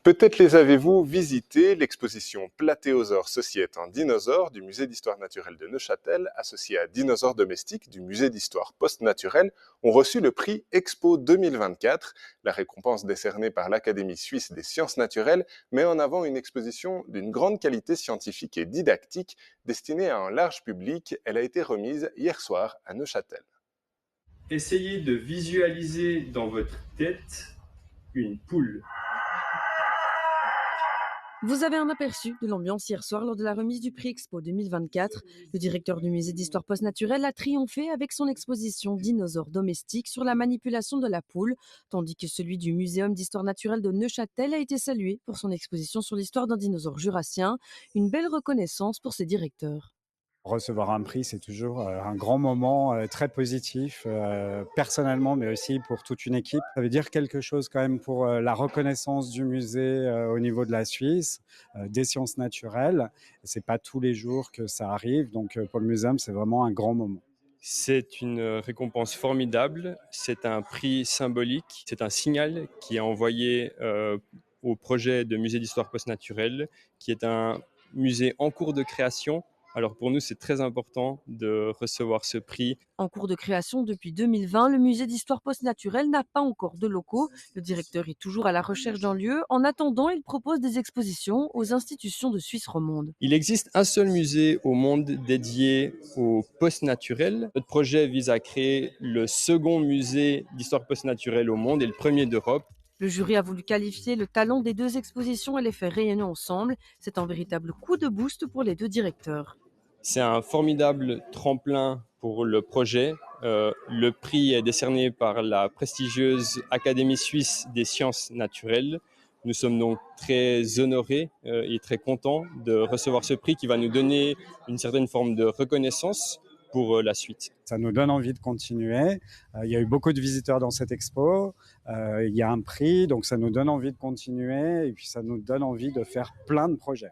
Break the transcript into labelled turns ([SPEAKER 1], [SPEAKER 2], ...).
[SPEAKER 1] Peut-être les avez-vous visités, l'exposition Platéosaure Société en dinosaures du Musée d'histoire naturelle de Neuchâtel, associée à Dinosaures domestiques du Musée d'histoire post-naturelle, ont reçu le prix Expo 2024. La récompense décernée par l'Académie suisse des sciences naturelles met en avant une exposition d'une grande qualité scientifique et didactique destinée à un large public. Elle a été remise hier soir à Neuchâtel.
[SPEAKER 2] Essayez de visualiser dans votre tête une poule.
[SPEAKER 3] Vous avez un aperçu de l'ambiance hier soir lors de la remise du prix Expo 2024. Le directeur du musée d'histoire post-naturelle a triomphé avec son exposition Dinosaures domestiques sur la manipulation de la poule, tandis que celui du Muséum d'histoire naturelle de Neuchâtel a été salué pour son exposition sur l'histoire d'un dinosaure jurassien. Une belle reconnaissance pour ses directeurs.
[SPEAKER 4] Recevoir un prix, c'est toujours un grand moment très positif, personnellement, mais aussi pour toute une équipe. Ça veut dire quelque chose quand même pour la reconnaissance du musée au niveau de la Suisse, des sciences naturelles. C'est pas tous les jours que ça arrive, donc pour le muséum, c'est vraiment un grand moment.
[SPEAKER 2] C'est une récompense formidable, c'est un prix symbolique, c'est un signal qui est envoyé au projet de musée d'histoire post-naturelle, qui est un musée en cours de création. Alors pour nous, c'est très important de recevoir ce prix.
[SPEAKER 3] En cours de création depuis 2020, le musée d'histoire post-naturelle n'a pas encore de locaux. Le directeur est toujours à la recherche d'un lieu. En attendant, il propose des expositions aux institutions de Suisse romande.
[SPEAKER 2] Il existe un seul musée au monde dédié au post-naturel. Notre projet vise à créer le second musée d'histoire post-naturelle au monde et le premier d'Europe.
[SPEAKER 3] Le jury a voulu qualifier le talent des deux expositions et les faire rayonner ensemble. C'est un véritable coup de boost pour les deux directeurs.
[SPEAKER 2] C'est un formidable tremplin pour le projet. Le prix est décerné par la prestigieuse Académie suisse des sciences naturelles. Nous sommes donc très honorés et très contents de recevoir ce prix qui va nous donner une certaine forme de reconnaissance pour la suite.
[SPEAKER 4] Ça nous donne envie de continuer. Il y a eu beaucoup de visiteurs dans cette expo. Il y a un prix, donc ça nous donne envie de continuer et puis ça nous donne envie de faire plein de projets.